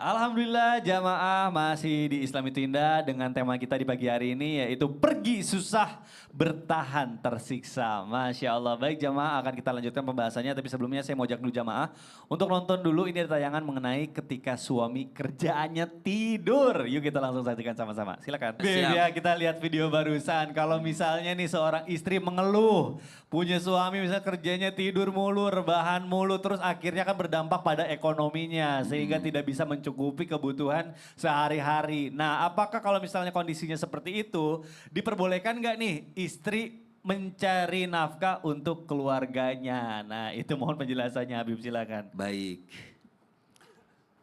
Alhamdulillah jamaah masih di Islam itu Indah dengan tema kita di pagi hari ini yaitu pergi susah bertahan tersiksa. Masya Allah. Baik jamaah akan kita lanjutkan pembahasannya tapi sebelumnya saya mau ajak dulu jamaah untuk nonton dulu ini ada tayangan mengenai ketika suami kerjaannya tidur. Yuk kita langsung saksikan sama-sama. Silakan. Ya kita lihat video barusan kalau misalnya nih seorang istri mengeluh punya suami misalnya kerjanya tidur mulu, rebahan mulu terus akhirnya kan berdampak pada ekonominya sehingga tidak bisa mencukupi kebutuhan sehari-hari. Nah apakah kalau misalnya kondisinya seperti itu diperbolehkan nggak nih istri mencari nafkah untuk keluarganya? Nah itu mohon penjelasannya Habib silakan. Baik,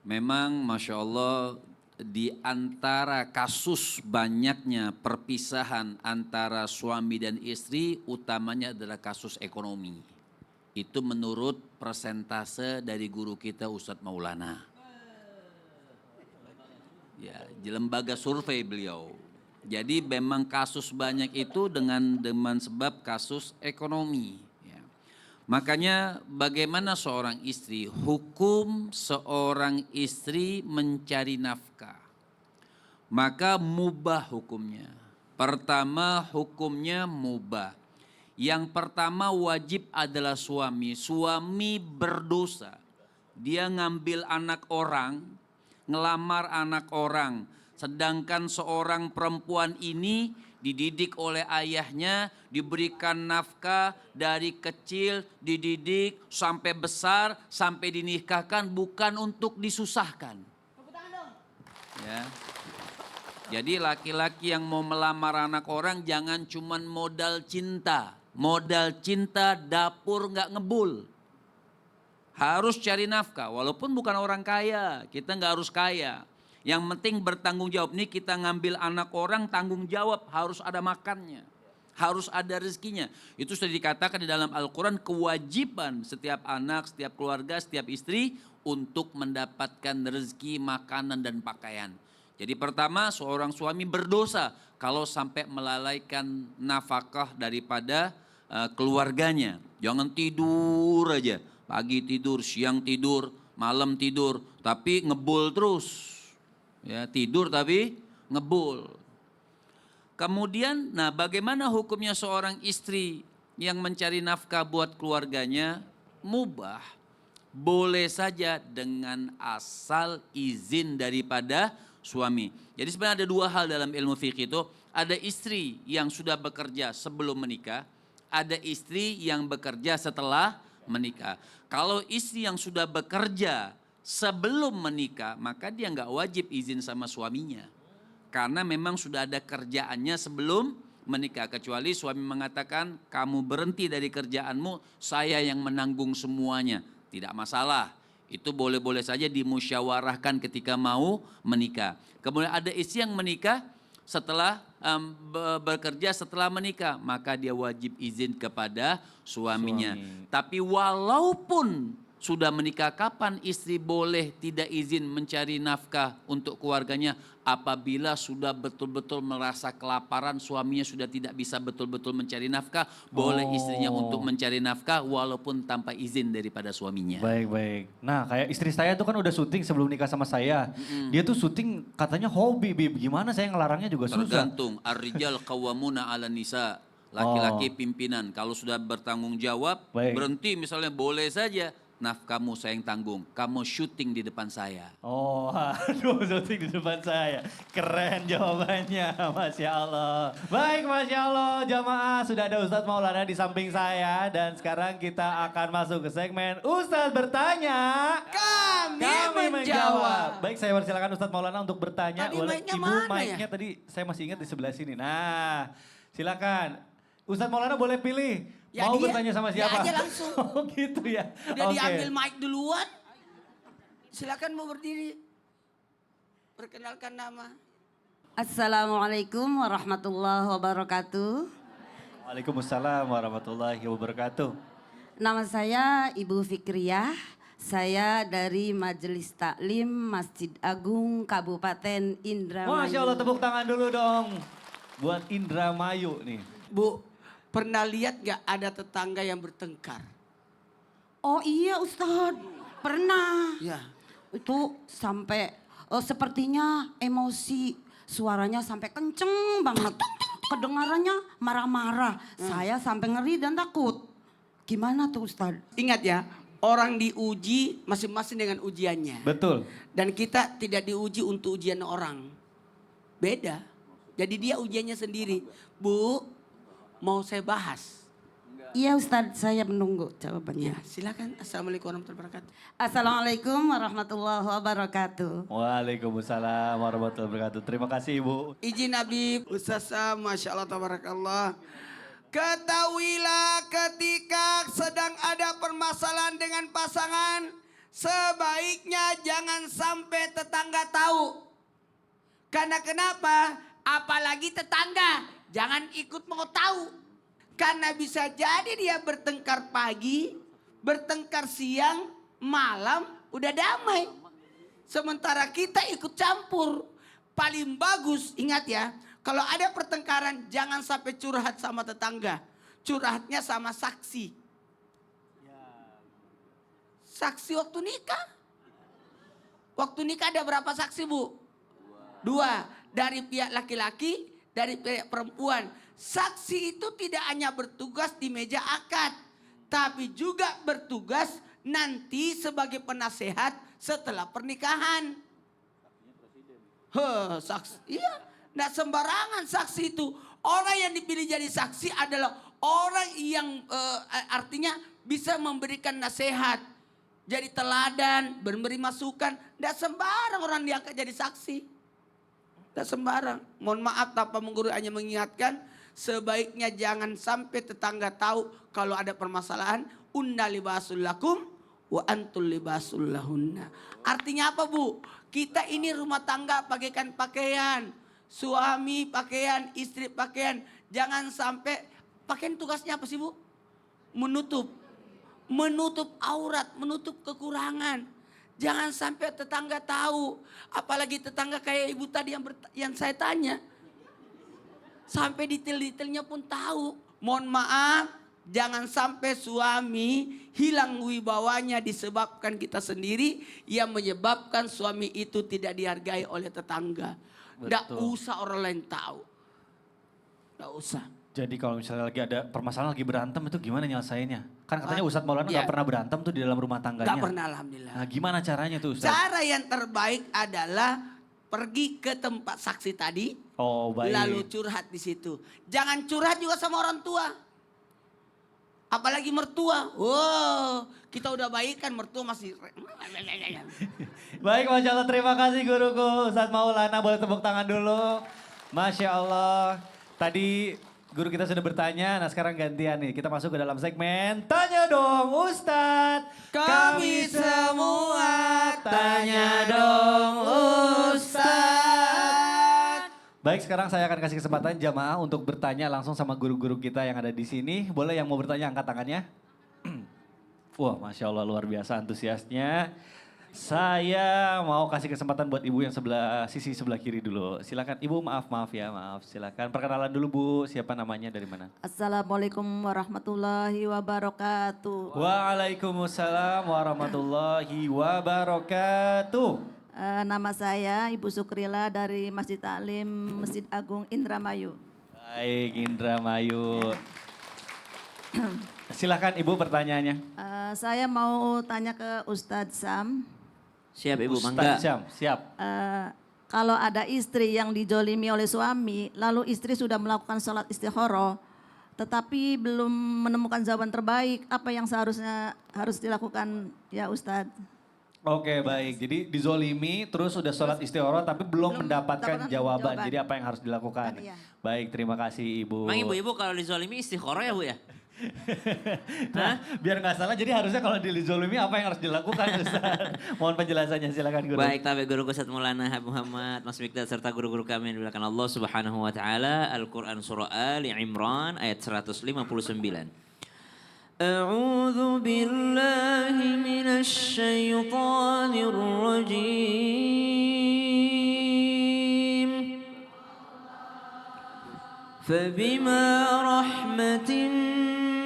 memang Masya Allah di antara kasus banyaknya perpisahan antara suami dan istri utamanya adalah kasus ekonomi. Itu menurut persentase dari guru kita Ustadz Maulana. Ya, di lembaga survei beliau. Jadi memang kasus banyak itu dengan sebab kasus ekonomi. Ya. Makanya bagaimana seorang istri, hukum seorang istri mencari nafkah. Maka mubah hukumnya. Pertama hukumnya mubah. Yang pertama wajib adalah suami. Suami berdosa. Dia ngambil anak orang, ngelamar anak orang. Sedangkan seorang perempuan ini dididik oleh ayahnya, diberikan nafkah dari kecil, dididik sampai besar, sampai dinikahkan bukan untuk disusahkan. Ya. Jadi laki-laki yang mau melamar anak orang jangan cuman modal cinta. Modal cinta dapur nggak ngebul. Harus cari nafkah walaupun bukan orang kaya. Kita nggak harus kaya. Yang penting bertanggung jawab. Nih kita ngambil anak orang tanggung jawab harus ada makannya. Harus ada rezekinya. Itu sudah dikatakan di dalam Al-Quran kewajiban setiap anak, setiap keluarga, setiap istri untuk mendapatkan rezeki, makanan dan pakaian. Jadi pertama seorang suami berdosa kalau sampai melalaikan nafkah daripada keluarganya. Jangan tidur aja, pagi tidur, siang tidur, malam tidur, tapi ngebul terus. Ya, tidur tapi ngebul. Kemudian, nah bagaimana hukumnya seorang istri yang mencari nafkah buat keluarganya? Mubah, boleh saja dengan asal izin daripada suami. Jadi sebenarnya ada dua hal dalam ilmu fikih itu. Ada istri yang sudah bekerja sebelum menikah, ada istri yang bekerja setelah menikah. Kalau istri yang sudah bekerja sebelum menikah, maka dia nggak wajib izin sama suaminya. Karena memang sudah ada kerjaannya sebelum menikah. Kecuali suami mengatakan, kamu berhenti dari kerjaanmu, saya yang menanggung semuanya. Tidak masalah. Itu boleh-boleh saja dimusyawarahkan ketika mau menikah. Kemudian ada istri yang menikah setelah bekerja setelah menikah, maka dia wajib izin kepada suaminya. Tapi walaupun sudah menikah, kapan istri boleh tidak izin mencari nafkah untuk keluarganya? Apabila sudah betul-betul merasa kelaparan, suaminya sudah tidak bisa betul-betul mencari nafkah, boleh istrinya untuk mencari nafkah walaupun tanpa izin daripada suaminya. Baik. Nah kayak istri saya tuh kan udah syuting sebelum nikah sama saya. Dia tuh syuting katanya hobi, Bib. Gimana saya ngelarangnya juga susah. Tergantung, ar-rijal qawwamuna 'alan nisa. Laki-laki pimpinan, kalau sudah bertanggung jawab, berhenti misalnya boleh saja. Nafkahmu saya yang tanggung, kamu syuting di depan saya. Oh, aduh syuting di depan saya. Keren jawabannya, Masya Allah. Baik, Masya Allah, jamaah sudah ada Ustadz Maulana di samping saya. Dan sekarang kita akan masuk ke segmen Ustadz bertanya. Kami menjawab. Baik, saya persilakan Ustadz Maulana untuk bertanya. Tadi Oleh mic-nya Ibu mana mic-nya ya? tadi saya masih ingat di sebelah sini. Nah, silakan. Ustadz Maulana boleh pilih. Ya mau dia, bertanya sama dia siapa? aja langsung. Oh gitu ya. Udah Oke. diambil mic duluan. Silakan mau berdiri. Perkenalkan nama. Assalamualaikum warahmatullahi wabarakatuh. Waalaikumsalam warahmatullahi wabarakatuh. Nama saya Ibu Fikriyah. Saya dari Majelis Taklim Masjid Agung Kabupaten Indramayu. Masya Allah, tepuk tangan dulu dong. Buat Indramayu nih. Bu, pernah lihat gak ada tetangga yang bertengkar? Oh iya Ustadz. Pernah. Ya. Itu sampai sepertinya emosi, suaranya sampai kenceng banget. Kedengarannya marah-marah. Saya sampai ngeri dan takut. Gimana tuh Ustadz? Ingat ya, orang diuji masing-masing dengan ujiannya. Betul. Dan kita tidak diuji untuk ujian orang. Beda. Jadi dia ujiannya sendiri. Bu, mau saya bahas? Iya Ustadz, saya menunggu jawabannya. Ya, silakan. Assalamualaikum warahmatullahi wabarakatuh. Assalamualaikum warahmatullahi wabarakatuh. Waalaikumsalam warahmatullahi wabarakatuh. Terima kasih Ibu. Izin Nabi, Ustazah, Masya Allah, Tabarakallah. Ketahuilah ketika sedang ada permasalahan dengan pasangan, sebaiknya jangan sampai tetangga tahu. Karena kenapa? Apalagi tetangga, jangan ikut mau tahu. Karena bisa jadi dia bertengkar pagi, bertengkar siang, malam, udah damai. Sementara kita ikut campur. Paling bagus, ingat ya, kalau ada pertengkaran jangan sampai curhat sama tetangga. Curhatnya sama saksi. Saksi waktu nikah. Waktu nikah ada berapa saksi Bu? Dua. Dari pihak laki-laki, dari pihak perempuan. Saksi itu tidak hanya bertugas di meja akad. Tapi juga bertugas nanti sebagai penasehat setelah pernikahan. Saksi. Iya. Nggak sembarangan saksi itu. Orang yang dipilih jadi saksi adalah orang yang artinya bisa memberikan nasihat. Jadi teladan, memberi masukan. Nggak sembarang orang diangkat jadi saksi. Nggak sembarang. Mohon maaf tanpa menggurui, hanya mengingatkan. Sebaiknya jangan sampai tetangga tahu kalau ada permasalahan. Unna libasul lakum wa antul libasul lahunna. Artinya apa Bu? Kita ini rumah tangga pakaikan pakaian. Suami pakaian, istri pakaian. Jangan sampai, pakaian tugasnya apa sih Bu? Menutup. Menutup aurat, menutup kekurangan. Jangan sampai tetangga tahu. Apalagi tetangga kayak ibu tadi yang saya tanya. Sampai detail-detailnya pun tahu. Mohon maaf, jangan sampai suami hilang wibawanya disebabkan kita sendiri. Yang menyebabkan suami itu tidak dihargai oleh tetangga. Tidak usah orang lain tahu. Tidak usah. Jadi kalau misalnya lagi ada permasalahan, lagi berantem itu gimana nyelesainnya? Kan katanya Ustadz Maulana Ya. gak pernah berantem tuh di dalam rumah tangganya. Gak pernah alhamdulillah. Nah gimana caranya tuh Ustadz? Cara yang terbaik adalah pergi ke tempat saksi tadi. Oh baik. Lalu curhat di situ. Jangan curhat juga sama orang tua. Apalagi mertua. Wow, kita udah baik kan mertua masih. Baik, Masya Allah, terima kasih guruku Ustadz Maulana, boleh tepuk tangan dulu. Masya Allah, tadi guru kita sudah bertanya, nah sekarang gantian nih. Kita masuk ke dalam segmen Tanya Dong Ustadz. Kami semua tanya dong Ustadz. Baik, sekarang saya akan kasih kesempatan jamaah untuk bertanya langsung sama guru-guru kita yang ada di sini. Boleh yang mau bertanya angkat tangannya. Wah, Masya Allah luar biasa antusiasnya. Saya mau kasih kesempatan buat ibu yang sisi sebelah kiri dulu. Silakan ibu, maaf ya, maaf. Silakan perkenalan dulu Bu, siapa namanya, dari mana? Assalamualaikum warahmatullahi wabarakatuh. Waalaikumsalam warahmatullahi wabarakatuh. Nama saya Ibu Sukrila dari Masjid Taklim Masjid Agung Indramayu. Baik, Indramayu. Silakan ibu pertanyaannya. Saya mau tanya ke Ustadz Sam. Siap Ibu, Ustadz Syam, siap. Kalau ada istri yang dijolimi oleh suami, lalu istri sudah melakukan sholat istikharah, tetapi belum menemukan jawaban terbaik, apa yang seharusnya harus dilakukan ya Ustadz? Oke baik, jadi dizolimi terus sudah sholat istikharah tapi belum mendapatkan jawaban. Jadi apa yang harus dilakukan? Iya. Baik, terima kasih ibu. Emang ibu-ibu kalau dizolimi istikharah ya Bu ya? Nah, biar nggak salah, jadi harusnya kalau dizolimi apa yang harus dilakukan Ustaz? Mohon penjelasannya, silakan guru. Baik, tabe guru Ustadz Maulana Habib Muhammad, Mas Mikdad serta guru-guru kami yang dimuliakan Allah Subhanahu wa taala. Al-Qur'an surah Ali Imran ayat 159. A'udzu billahi minasy syaithanir rajim. فبما رحمة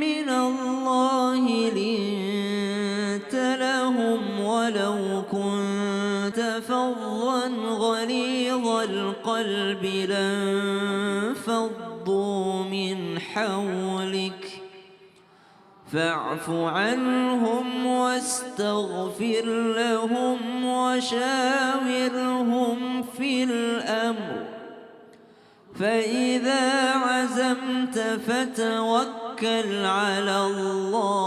من الله لنت لهم ولو كنت فظا غليظ القلب لانفضوا من حولك فاعف عنهم واستغفر لهم وشاورهم في الأمر فإذا عزمت فتوكل على الله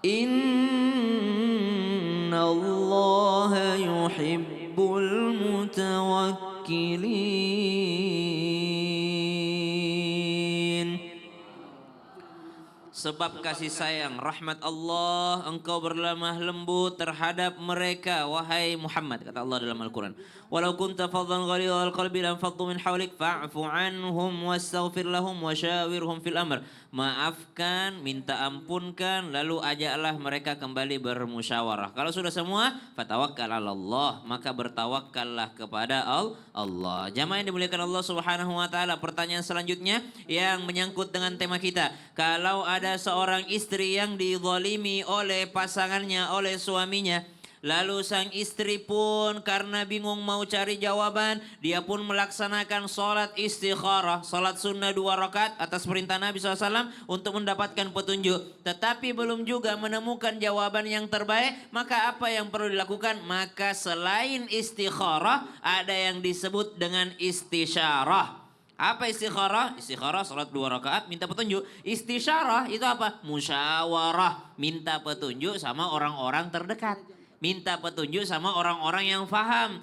إن الله يحب المتوكلين. Sebab kasih sayang rahmat Allah engkau berlemah lembut terhadap mereka wahai Muhammad, kata Allah dalam Al-Quran. Walau kunta fadhan ghalidhal qalbi lanfaddu min hawlik fa'fu anhum wastaghfir lahum wasyawirhum fil amr. Maafkan, minta ampunkan, lalu ajaklah mereka kembali bermusyawarah. Kalau sudah semua, fatawakkal 'ala Allah, maka bertawakkallah kepada Allah. Jamaah yang dimuliakan Allah Subhanahu wa taala, pertanyaan selanjutnya yang menyangkut dengan tema kita. Kalau ada seorang istri yang dizalimi oleh pasangannya, oleh suaminya, lalu sang istri pun karena bingung mau cari jawaban, dia pun melaksanakan sholat istikharah, sholat sunnah 2 rakaat atas perintah Nabi SAW untuk mendapatkan petunjuk. Tetapi belum juga menemukan jawaban yang terbaik, maka apa yang perlu dilakukan? Maka selain istikharah ada yang disebut dengan istisyarah. Apa istikharah? Istikharah salat 2 rakaat minta petunjuk. Istisyarah itu apa? Musyawarah, minta petunjuk sama orang-orang terdekat. Minta petunjuk sama orang-orang yang faham.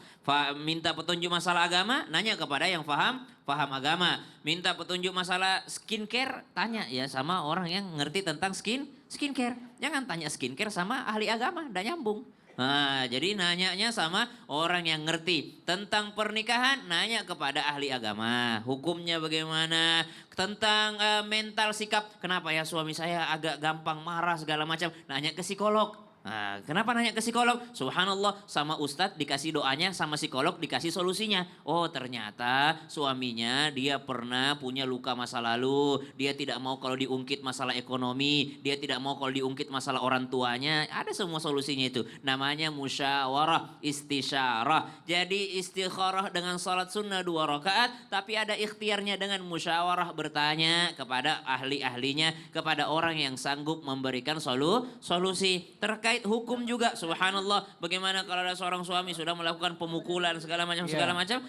Minta petunjuk masalah agama, nanya kepada yang faham agama. Minta petunjuk masalah skincare, tanya ya sama orang yang ngerti tentang skincare. Jangan tanya skincare sama ahli agama, nggak nyambung. Nah, jadi nanyanya sama orang yang ngerti. Tentang pernikahan, nanya kepada ahli agama. Hukumnya bagaimana? Tentang mental sikap, kenapa ya suami saya agak gampang marah segala macam. Nanya ke psikolog. Nah, kenapa nanya ke psikolog? Subhanallah, sama ustadz dikasih doanya, sama psikolog dikasih solusinya. Oh ternyata suaminya dia pernah punya luka masa lalu. Dia tidak mau kalau diungkit masalah ekonomi. Dia tidak mau kalau diungkit masalah orang tuanya. Ada semua solusinya itu. Namanya musyawarah, istisyarah. Jadi istikharah dengan salat sunnah 2 rakaat. Tapi ada ikhtiarnya dengan musyawarah, bertanya kepada ahli-ahlinya. Kepada orang yang sanggup memberikan solusi. Terkait hukum juga, subhanallah, bagaimana kalau ada seorang suami sudah melakukan pemukulan segala macam,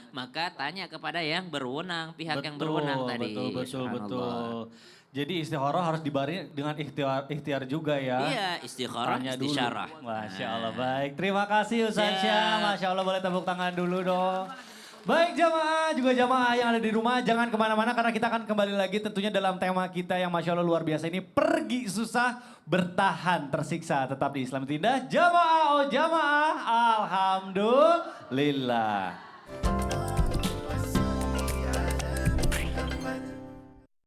maka tanya kepada yang berwenang, pihak yang berwenang tadi. Betul. Jadi istikharah harus dibarengi dengan ikhtiar juga ya. Iya, istikharah, Tanya dulu. istisyarah. Masya Allah, baik. Terima kasih Ustaz Syah. Masya Allah, boleh tepuk tangan dulu dong. Baik jamaah, juga jamaah yang ada di rumah, jangan kemana-mana karena kita akan kembali lagi tentunya dalam tema kita yang Masya Allah luar biasa ini. Pergi susah, bertahan tersiksa, tetap di Islam itu indah. Jamaah, oh jamaah, alhamdulillah.